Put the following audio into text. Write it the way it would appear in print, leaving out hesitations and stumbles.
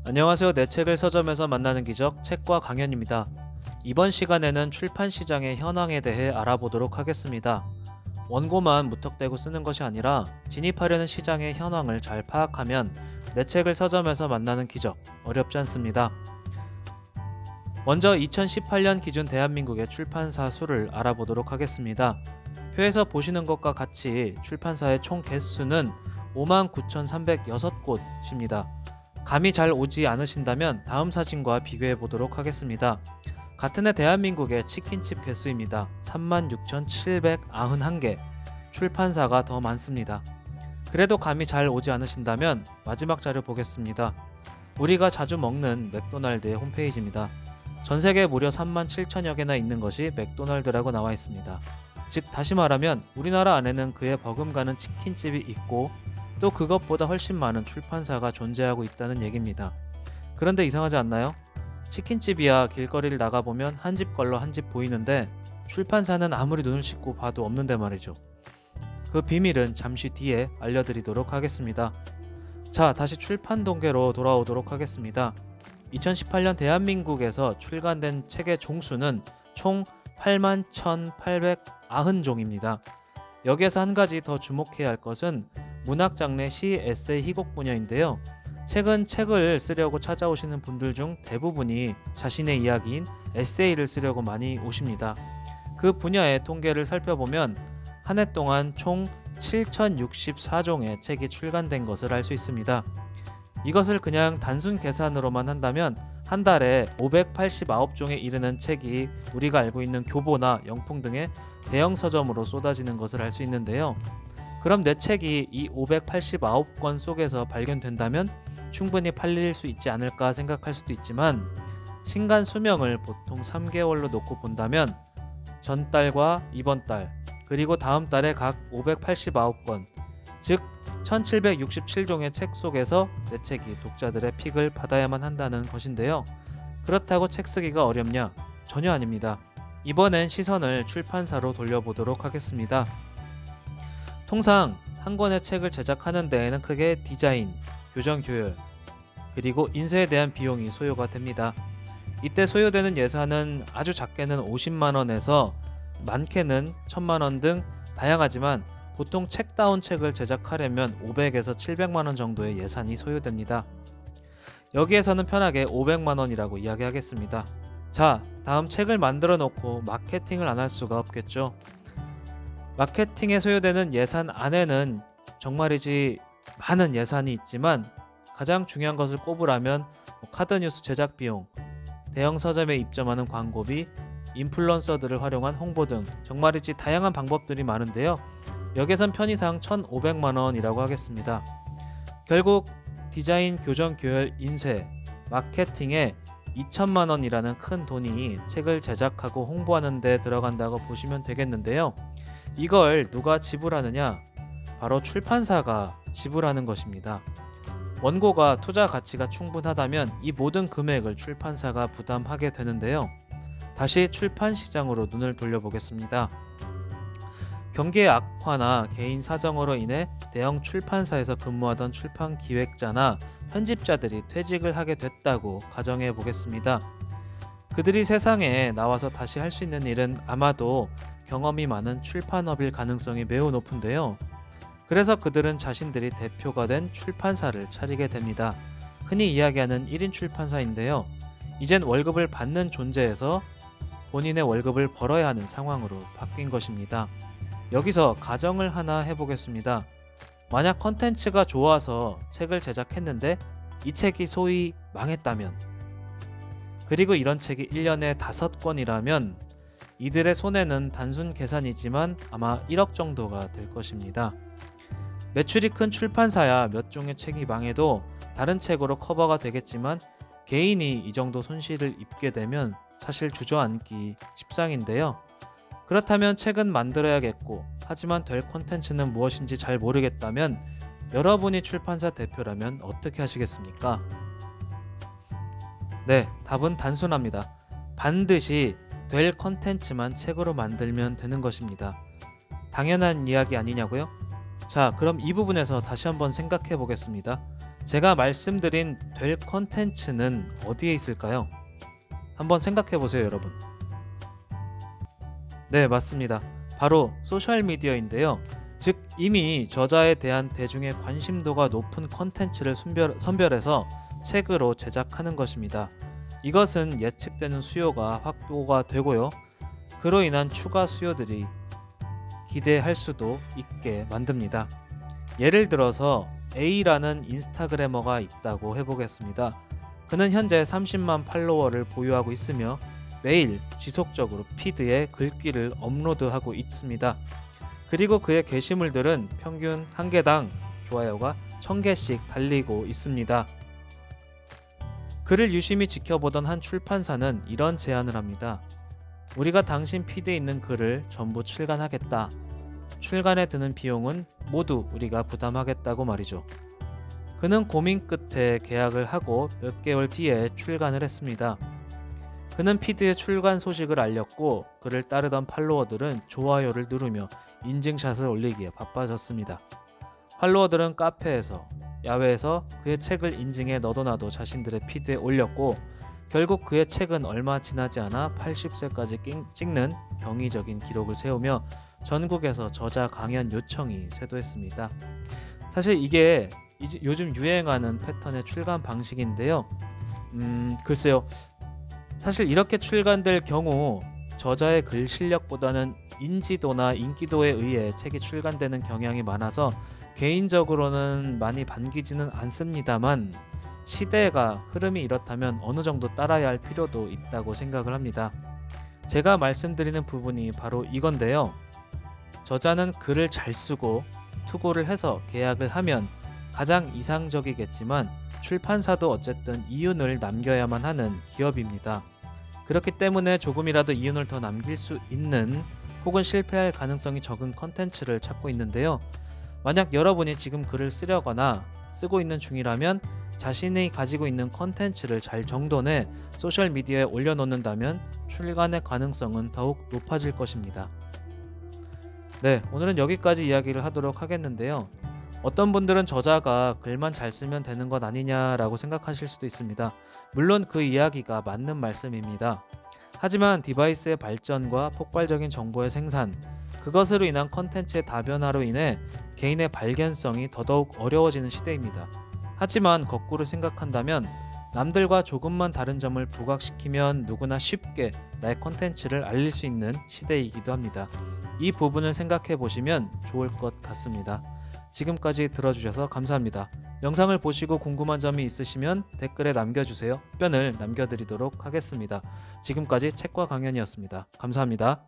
안녕하세요. 내 책을 서점에서 만나는 기적 책과 강연입니다. 이번 시간에는 출판 시장의 현황에 대해 알아보도록 하겠습니다. 원고만 무턱대고 쓰는 것이 아니라 진입하려는 시장의 현황을 잘 파악하면 내 책을 서점에서 만나는 기적 어렵지 않습니다. 먼저 2018년 기준 대한민국의 출판사 수를 알아보도록 하겠습니다. 표에서 보시는 것과 같이 출판사의 총 개수는 59,306곳입니다. 감이 잘 오지 않으신다면 다음 사진과 비교해 보도록 하겠습니다. 같은 해 대한민국의 치킨집 개수입니다. 36,791개, 출판사가 더 많습니다. 그래도 감이 잘 오지 않으신다면 마지막 자료 보겠습니다. 우리가 자주 먹는 맥도날드의 홈페이지입니다. 전세계 무려 37,000여 개나 있는 것이 맥도날드라고 나와 있습니다. 즉 다시 말하면 우리나라 안에는 그에 버금가는 치킨집이 있고 또 그것보다 훨씬 많은 출판사가 존재하고 있다는 얘기입니다. 그런데 이상하지 않나요? 치킨집이야 길거리를 나가보면 한 집 걸러 한 집 보이는데 출판사는 아무리 눈을 씻고 봐도 없는데 말이죠. 그 비밀은 잠시 뒤에 알려드리도록 하겠습니다. 자, 다시 출판 동계로 돌아오도록 하겠습니다. 2018년 대한민국에서 출간된 책의 종수는 총 81,890종입니다. 여기에서 한 가지 더 주목해야 할 것은 문학 장르 시, 에세이, 희곡 분야인데요. 책은 책을 쓰려고 찾아오시는 분들 중 대부분이 자신의 이야기인 에세이를 쓰려고 많이 오십니다. 그 분야의 통계를 살펴보면 한 해 동안 총 7,064종의 책이 출간된 것을 알 수 있습니다. 이것을 그냥 단순 계산으로만 한다면 한 달에 589종에 이르는 책이 우리가 알고 있는 교보나 영풍 등의 대형 서점으로 쏟아지는 것을 알 수 있는데요. 그럼 내 책이 이 589권 속에서 발견된다면 충분히 팔릴 수 있지 않을까 생각할 수도 있지만 신간 수명을 보통 3개월로 놓고 본다면 전달과 이번 달 그리고 다음 달에 각 589권 즉 1767종의 책 속에서 내 책이 독자들의 픽을 받아야만 한다는 것인데요. 그렇다고 책 쓰기가 어렵냐? 전혀 아닙니다. 이번엔 시선을 출판사로 돌려보도록 하겠습니다. 통상 한 권의 책을 제작하는 데에는 크게 디자인, 교정 교열, 그리고 인쇄에 대한 비용이 소요가 됩니다. 이때 소요되는 예산은 아주 작게는 50만원에서 많게는 1000만원 등 다양하지만 보통 책다운 책을 제작하려면 500에서 700만원 정도의 예산이 소요됩니다. 여기에서는 편하게 500만원이라고 이야기하겠습니다. 자, 다음 책을 만들어 놓고 마케팅을 안 할 수가 없겠죠. 마케팅에 소요되는 예산 안에는 정말이지 많은 예산이 있지만 가장 중요한 것을 꼽으라면 카드뉴스 제작 비용, 대형 서점에 입점하는 광고비, 인플루언서들을 활용한 홍보 등 정말이지 다양한 방법들이 많은데요. 여기선 편의상 1,500만원이라고 하겠습니다. 결국 디자인, 교정, 교열, 인쇄, 마케팅에 2천만원이라는 큰 돈이 책을 제작하고 홍보하는 데 들어간다고 보시면 되겠는데요. 이걸 누가 지불하느냐? 바로 출판사가 지불하는 것입니다. 원고가 투자 가치가 충분하다면 이 모든 금액을 출판사가 부담하게 되는데요. 다시 출판 시장으로 눈을 돌려보겠습니다. 경기의 악화나 개인 사정으로 인해 대형 출판사에서 근무하던 출판 기획자나 편집자들이 퇴직을 하게 됐다고 가정해 보겠습니다. 그들이 세상에 나와서 다시 할 수 있는 일은 아마도 경험이 많은 출판업일 가능성이 매우 높은데요. 그래서 그들은 자신들이 대표가 된 출판사를 차리게 됩니다. 흔히 이야기하는 1인 출판사인데요. 이젠 월급을 받는 존재에서 본인의 월급을 벌어야 하는 상황으로 바뀐 것입니다. 여기서 가정을 하나 해보겠습니다. 만약 컨텐츠가 좋아서 책을 제작했는데 이 책이 소위 망했다면, 그리고 이런 책이 1년에 5권이라면 이들의 손해는 단순 계산이지만 아마 1억 정도가 될 것입니다. 매출이 큰 출판사야 몇 종의 책이 망해도 다른 책으로 커버가 되겠지만 개인이 이 정도 손실을 입게 되면 사실 주저앉기 십상인데요. 그렇다면 책은 만들어야겠고 하지만 될 콘텐츠는 무엇인지 잘 모르겠다면 여러분이 출판사 대표라면 어떻게 하시겠습니까? 네, 답은 단순합니다. 반드시 될 콘텐츠만 책으로 만들면 되는 것입니다. 당연한 이야기 아니냐고요? 자, 그럼 이 부분에서 다시 한번 생각해 보겠습니다. 제가 말씀드린 될 컨텐츠는 어디에 있을까요? 한번 생각해 보세요, 여러분. 네, 맞습니다. 바로 소셜미디어인데요. 즉 이미 저자에 대한 대중의 관심도가 높은 컨텐츠를 선별해서 책으로 제작하는 것입니다. 이것은 예측되는 수요가 확보가 되고요. 그로 인한 추가 수요들이 기대할 수도 있게 만듭니다. 예를 들어서 A라는 인스타그래머가 있다고 해보겠습니다. 그는 현재 30만 팔로워를 보유하고 있으며 매일 지속적으로 피드에 글귀를 업로드하고 있습니다. 그리고 그의 게시물들은 평균 한 개당 좋아요가 1000개씩 달리고 있습니다. 그를 유심히 지켜보던 한 출판사는 이런 제안을 합니다. 우리가 당신 피드에 있는 글을 전부 출간하겠다. 출간에 드는 비용은 모두 우리가 부담하겠다고 말이죠. 그는 고민 끝에 계약을 하고 몇 개월 뒤에 출간을 했습니다. 그는 피드의 출간 소식을 알렸고 그를 따르던 팔로워들은 좋아요를 누르며 인증샷을 올리기에 바빠졌습니다. 팔로워들은 카페에서, 야외에서 그의 책을 인증해 너도나도 자신들의 피드에 올렸고 결국 그의 책은 얼마 지나지 않아 80세까지 찍는 경이적인 기록을 세우며 전국에서 저자 강연 요청이 쇄도했습니다. 사실 이게 요즘 유행하는 패턴의 출간 방식인데요. 글쎄요. 사실 이렇게 출간될 경우 저자의 글 실력보다는 인지도나 인기도에 의해 책이 출간되는 경향이 많아서 개인적으로는 많이 반기지는 않습니다만 시대가 흐름이 이렇다면 어느 정도 따라야 할 필요도 있다고 생각을 합니다. 제가 말씀드리는 부분이 바로 이건데요. 저자는 글을 잘 쓰고 투고를 해서 계약을 하면 가장 이상적이겠지만 출판사도 어쨌든 이윤을 남겨야만 하는 기업입니다. 그렇기 때문에 조금이라도 이윤을 더 남길 수 있는 혹은 실패할 가능성이 적은 컨텐츠를 찾고 있는데요. 만약 여러분이 지금 글을 쓰려거나 쓰고 있는 중이라면 자신이 가지고 있는 컨텐츠를 잘 정돈해 소셜미디어에 올려놓는다면 출간의 가능성은 더욱 높아질 것입니다. 네, 오늘은 여기까지 이야기를 하도록 하겠는데요. 어떤 분들은 저자가 글만 잘 쓰면 되는 것 아니냐라고 생각하실 수도 있습니다. 물론 그 이야기가 맞는 말씀입니다. 하지만 디바이스의 발전과 폭발적인 정보의 생산, 그것으로 인한 컨텐츠의 다변화로 인해 개인의 발견성이 더더욱 어려워지는 시대입니다. 하지만 거꾸로 생각한다면 남들과 조금만 다른 점을 부각시키면 누구나 쉽게 나의 컨텐츠를 알릴 수 있는 시대이기도 합니다. 이 부분을 생각해 보시면 좋을 것 같습니다. 지금까지 들어주셔서 감사합니다. 영상을 보시고 궁금한 점이 있으시면 댓글에 남겨주세요. 답변을 남겨드리도록 하겠습니다. 지금까지 책과 강연이었습니다. 감사합니다.